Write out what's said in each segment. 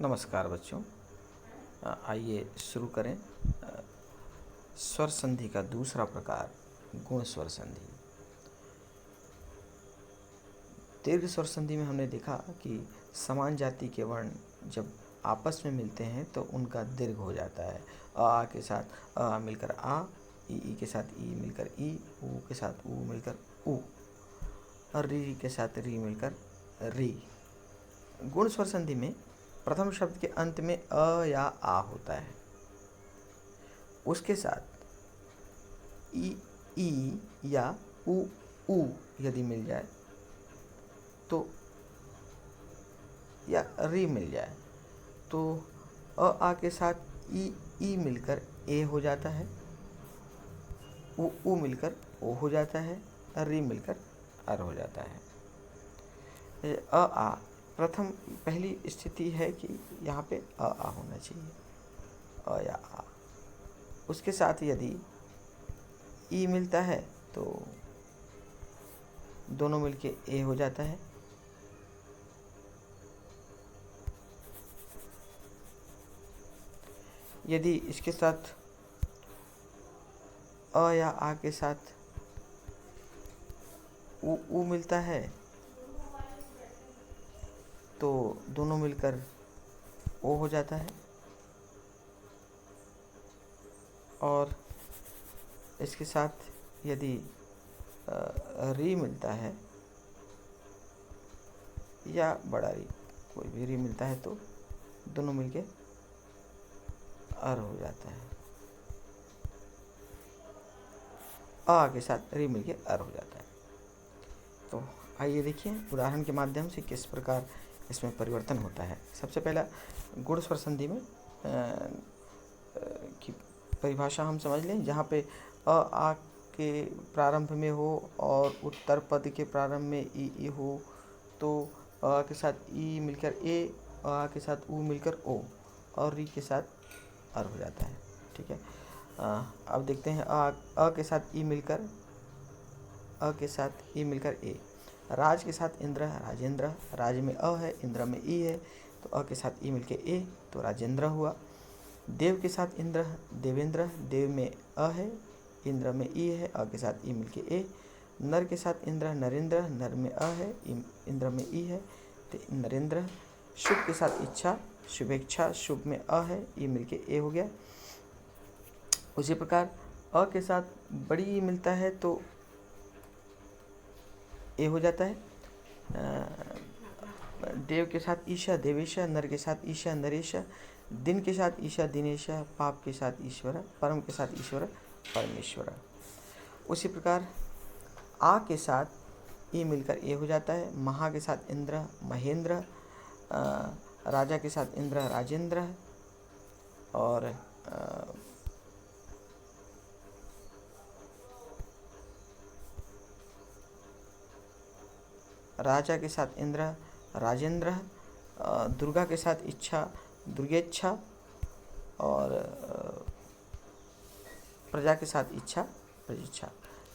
नमस्कार बच्चों। आइए शुरू करें स्वर संधि का दूसरा प्रकार गुण स्वर संधि। दीर्घ स्वर संधि में हमने देखा कि समान जाति के वर्ण जब आपस में मिलते हैं तो उनका दीर्घ हो जाता है। आ के साथ आ मिलकर आ, ई के साथ ई मिलकर ई, ऊ के साथ ऊ मिलकर ऊ, और री के साथ री मिलकर री। गुण स्वर संधि में प्रथम शब्द के अंत में अ या आ होता है, उसके साथ ई या ऊ यदि मिल जाए तो, या री मिल जाए तो आ के साथ ई मिलकर ए हो जाता है, ऊ मिलकर ओ हो जाता है, री मिलकर अर हो जाता है। आ प्रथम पहली स्थिति है कि यहाँ पे आ होना चाहिए, अ या आ। उसके साथ यदि ई मिलता है तो दोनों मिलके ए हो जाता है। यदि इसके साथ अ या आ के साथ ऊ मिलता है तो दोनों मिलकर ओ हो जाता है, और इसके साथ यदि री मिलता है या बड़ा री, कोई भी री मिलता है तो दोनों मिलके अर हो जाता है। आ के साथ री मिलके अर हो जाता है। तो आइए देखिए उदाहरण के माध्यम से किस प्रकार इसमें परिवर्तन होता है। सबसे पहला गुण स्वर संधि में की परिभाषा हम समझ लें। जहाँ पे आ के प्रारंभ में हो और उत्तर पद के प्रारंभ में ई हो तो आ के साथ ई मिलकर ए, आ के साथ ऊ मिलकर ओ, और री के साथ अर हो जाता है। ठीक है। अब देखते हैं अ के साथ ई मिलकर, अ के साथ ई मिलकर ए। राज के साथ इंद्र, राजेंद्र। राज में अ है, इंद्र में ई है, तो अ के साथ ई मिलके ए तो राजेंद्र हुआ। देव के साथ इंद्र, देवेंद्र। देव में अ है, इंद्र में ई है, अ के साथ ई मिलके ए। नर के साथ इंद्र, नरेंद्र। नर में अ है, इंद्र में ई है तो नरेंद्र। शुभ के साथ इच्छा, शुभेच्छा। शुभ में अ है, ई मिलके ए हो गया। उसी प्रकार अ के साथ बड़ी ई मिलता है तो ए हो जाता है। देव के साथ ईशा, देवेशा। नर के साथ ईशा, नरेशा। दिन के साथ ईशा, दिनेशा। पाप के साथ ईश्वर, परम के साथ ईश्वर, परमेश्वर। उसी प्रकार आ के साथ ई मिलकर ए हो जाता है। महा के साथ इंद्र, महेंद्र। राजा के साथ इंद्र, राजेंद्र। और राजा के साथ इंद्र, राजेंद्र। दुर्गा के साथ इच्छा, दुर्गेच्छा। और प्रजा के साथ इच्छा, प्रजिच्छा।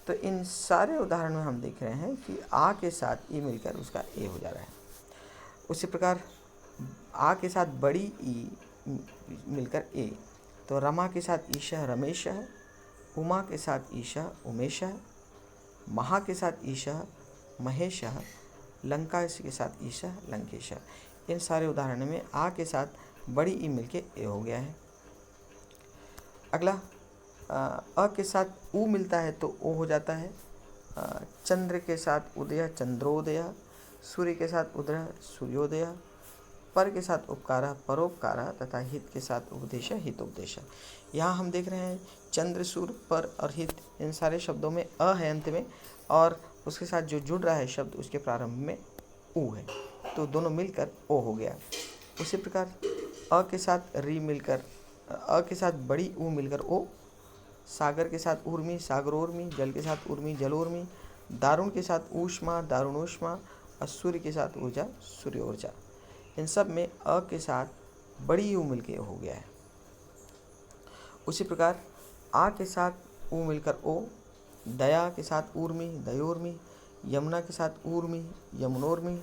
तो इन सारे उदाहरण में हम देख रहे हैं कि आ के साथ ई मिलकर उसका ए हो जा रहा है। उसी प्रकार आ के साथ बड़ी ई मिलकर ए तो रमा के साथ ईशा, रमेश। उमा के साथ ईशा, उमेश। महा के साथ ईशा, महेश। लंका के साथ ईशा, लंकेश। इन सारे उदाहरण में आ के साथ बड़ी ई मिलके ए हो गया है। अगला अ के साथ ऊ मिलता है तो ओ हो जाता है। चंद्र के साथ उदय, चंद्रोदय। सूर्य के साथ उदय, सूर्योदय। पर के साथ उपकारा, परोपकारा। तथा हित के साथ उपदेश, हितोपदेश। यहाँ हम देख रहे हैं चंद्र, सूर्य, पर और हित, इन सारे शब्दों में अ है अंत में, और उसके साथ जो जुड़ रहा है शब्द उसके प्रारंभ में ऊ है, तो दोनों मिलकर ओ हो गया। उसी प्रकार अ के साथ री मिलकर, अ के साथ बड़ी ऊ मिलकर ओ। सागर के साथ ऊर्मी, सागरोर्मी। जल के साथ ऊर्मी, जलोर्मी। दारुण के साथ ऊष्मा, दारुणोष्मा। और सूर्य के साथ ऊर्जा, सूर्योर्जा। इन सब में अ के साथ बड़ी ऊ मिलके हो गया है। उसी प्रकार आ के साथ ऊ मिलकर ओ। दया के साथ ऊर्मी, दयोर्मी। यमुना के साथ ऊर्मी, यमुनोर्मी।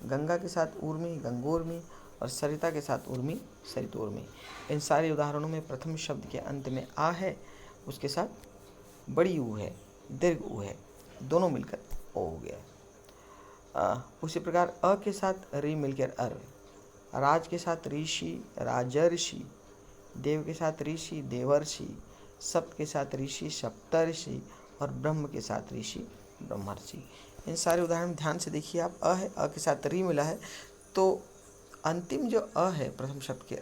गंगा के साथ ऊर्मी, गंगोर्मी। और सरिता के साथ उर्मी, सरित उर्मी। इन सारे उदाहरणों में प्रथम शब्द के अंत में आ है, उसके साथ बड़ी ऊ है, दीर्घ ऊ है, दोनों मिलकर ओ हो गया। उसी प्रकार अ के साथ री मिलकर अर, राज के साथ ऋषि, राजर्षि, देव के साथ ऋषि, देवर्षि, सप्त के साथ ऋषि, सप्तर्षि, और ब्रह्म के साथ ऋषि, ब्रह्मर्षि। इन सारे उदाहरण ध्यान से देखिए आप। अ है, अ के साथ री मिला है, तो अंतिम जो अ है प्रथम शब्द के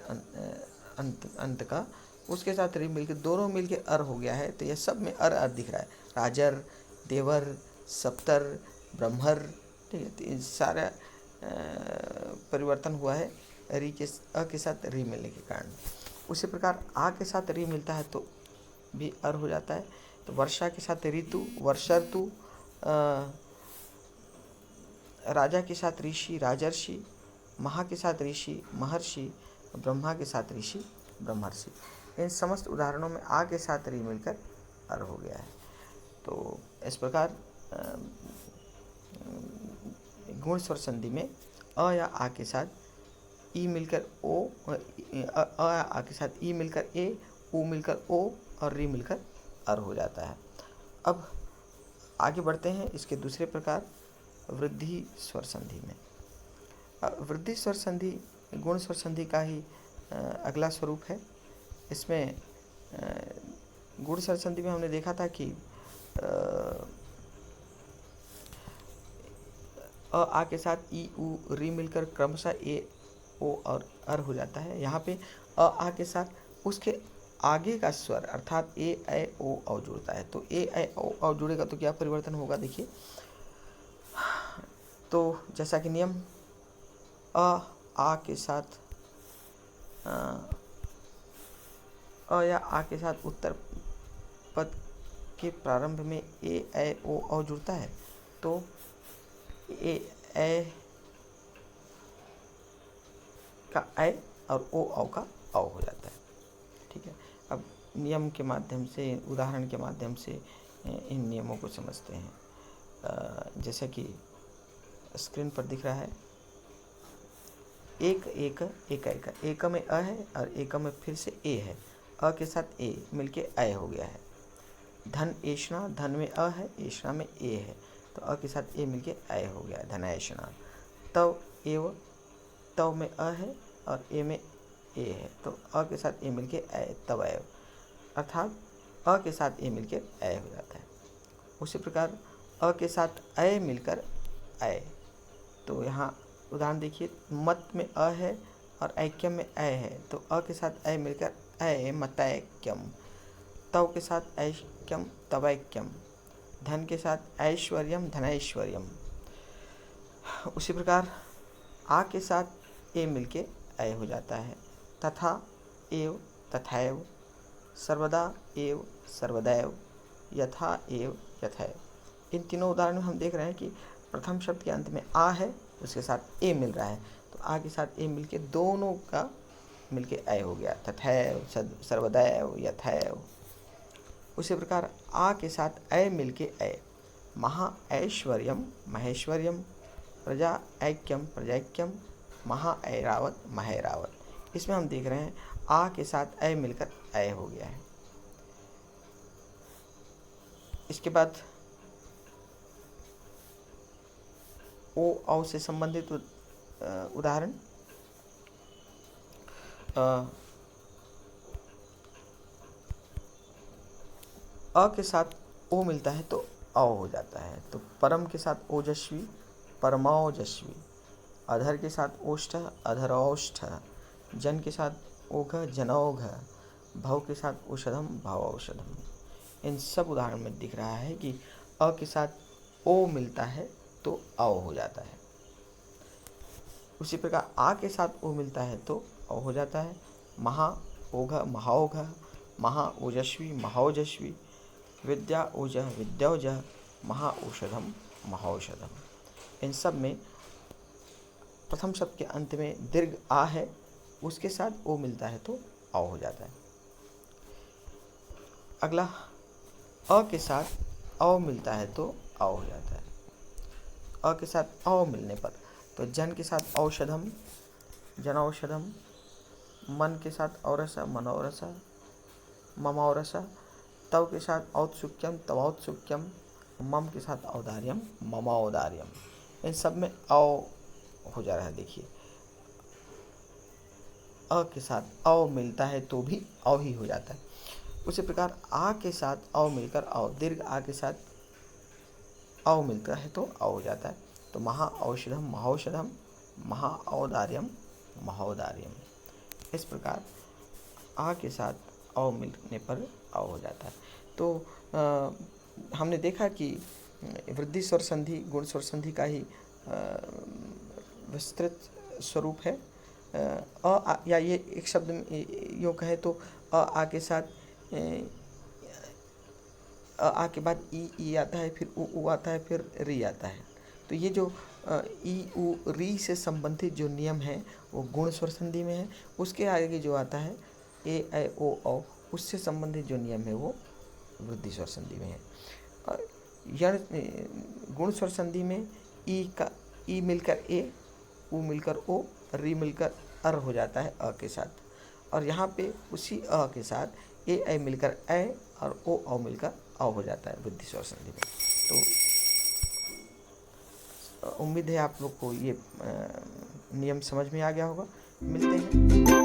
अंत का, उसके साथ री मिलकर दोनों मिलकर अर हो गया है। तो यह सब में अर अर दिख रहा है, राजर, देवर, सप्तर, ब्रह्मर। ठीक है, तो इन सारा परिवर्तन हुआ है री के अ के साथ री मिलने के कारण। उसी प्रकार आ के साथ री मिलता है तो भी अर हो जाता है। तो वर्षा के साथ ऋतु, वर्षर्तु, राजा के साथ ऋषि, राजर्षि, महा के साथ ऋषि, महर्षि, ब्रह्मा के साथ ऋषि, ब्रह्मर्षि। इन समस्त उदाहरणों में आ के साथ री मिलकर अर हो गया है। तो इस प्रकार गुण स्वर संधि में अ या आ के साथ ई मिलकर ओ, अ या आ के साथ ई मिलकर ए, ऊ मिलकर ओ, और री मिलकर अर हो जाता है। अब आगे बढ़ते हैं इसके दूसरे प्रकार वृद्धि स्वर संधि में। वृद्धि स्वर संधि गुण स्वर संधि का ही अगला स्वरूप है। इसमें गुण स्वर संधि में हमने देखा था कि अ आ के साथ ई, ऊ, री मिलकर क्रमशः ए, ओ और अर हो जाता है। यहाँ पे अ आ के साथ उसके आगे का स्वर अर्थात ए, ऐ, ओ, औ जुड़ता है। तो ए, ऐ, ओ, औ जुड़ेगा तो क्या परिवर्तन होगा, देखिए। तो जैसा कि नियम, अ आ के साथ अ या आ के साथ उत्तर पद के प्रारंभ में ए, ऐ, ओ, औ जुड़ता है, तो ए, ऐ का ऐ और ओ, औ का औ हो जाता है। ठीक है, अब नियम के माध्यम से, उदाहरण के माध्यम से इन नियमों को समझते हैं। जैसा कि स्क्रीन पर दिख रहा है, एक एक एक एक, एक में अ है और एक में फिर से ए है, अ के साथ ए मिलके ऐ हो गया है। धन ऐषणा, धन में अ है, ऐषणा में ए है, तो अ के साथ ए मिलके ऐ हो गया, धनैषणा। तव एव, तव में अ है और ए में ए है, तो अ के साथ ए मिलके ऐ, तवैव, अर्थात अ के साथ ए मिलके ऐ हो जाता है। उसी प्रकार अ के साथ ऐ मिलकर ऐ, तो यहाँ उदाहरण देखिए, मत में अ है और ऐक्यम में ऐ है, तो अ के साथ ऐ मिलकर ऐ, मतैक्यम। तव के साथ ऐक्यम, तवैक्यम। धन के साथ ऐश्वर्यम, धनैश्वर्यम। उसी प्रकार आ के साथ ए मिलके ऐ हो जाता है, तथा, एव, तथैव, सर्वदा, एव, सर्वदैव, यथा, एव, यथैव। इन तीनों उदाहरण में हम देख रहे हैं कि प्रथम शब्द के अंत में आ है, उसके साथ ए मिल रहा है, तो आ के साथ ए मिलके दोनों का मिलके ऐ हो गया, तथैव, सर्वदैव, यथैव। उसी प्रकार आ के साथ ऐ मिलके ऐ, महा ऐश्वर्यम, महेश्वर्यम, प्रजा ऐक्यम, प्रजैक्यम, महा ऐरावत, महैरावत। इसमें हम देख रहे हैं आ के साथ ऐ मिलकर ऐ हो गया है। इसके बाद ओ, औ से संबंधित उदाहरण, अ के साथ ओ मिलता है तो औ हो जाता है। तो परम के साथ ओजस्वी, परमौजस्वी। अधर के साथ ओष्ठ, अधरौष्ठ। जन के साथ ओघ, जनौघ। भव के साथ औषधम, भवौषधम। इन सब उदाहरण में दिख रहा है कि अ के साथ ओ मिलता है तो औ हो जाता है। उसी प्रकार आ के साथ ओ मिलता है तो औ हो जाता है। महा, ओघ, महाओघ। महा ओजस्वी, महाओजस्वी। विद्या ओज, विद्यौज। महा औषधम, महौषधम। इन सब में प्रथम शब्द के अंत में दीर्घ आ है, उसके साथ ओ मिलता है तो औ हो जाता है। अगला, अ के साथ औ मिलता है तो औ हो जाता है। अ के साथ औ मिलने पर तो जन के साथ औषधम, जनौषधम, मन के साथ औरस मनोरस, ममौरस, तव के साथ औत्सुक्यम तवौत्सुक्यम, मम के साथ औदार्यम ममौदार्यम। इन सब में औ हो जा रहा है। देखिए अ के साथ औ मिलता है तो भी औ ही हो जाता है। उसी प्रकार आ के साथ औ मिलकर औ, दीर्घ आ के साथ औ मिलता है तो औ हो जाता है। तो महा औषधम महौषधम, महा औदार्यम महोदार्यम। इस प्रकार आ के साथ औ मिलने पर औ हो जाता है। तो हमने देखा कि वृद्धि स्वर संधि गुण स्वर संधि का ही विस्तृत स्वरूप है। या ये एक शब्द में यूँ कहे तो आ के साथ आ के बाद ई आता है, फिर उ आता है, फिर री आता है। तो ये जो ई उ री से संबंधित जो नियम है वो गुण स्वर संधि में है। उसके आगे जो आता है ए ऐ ओ औ, उससे संबंधित जो नियम है वो वृद्धि स्वर संधि में है। यण गुण स्वर संधि में ई मिलकर ए, उ मिलकर ओ, री मिलकर अर हो जाता है अ के साथ। और यहाँ पे उसी अ के साथ ए ऐ मिलकर ऐ और ओ औ मिलकर औ हो जाता है वृद्धि स्वर संधि में। तो उम्मीद है आप लोग को ये नियम समझ में आ गया होगा। मिलते हैं।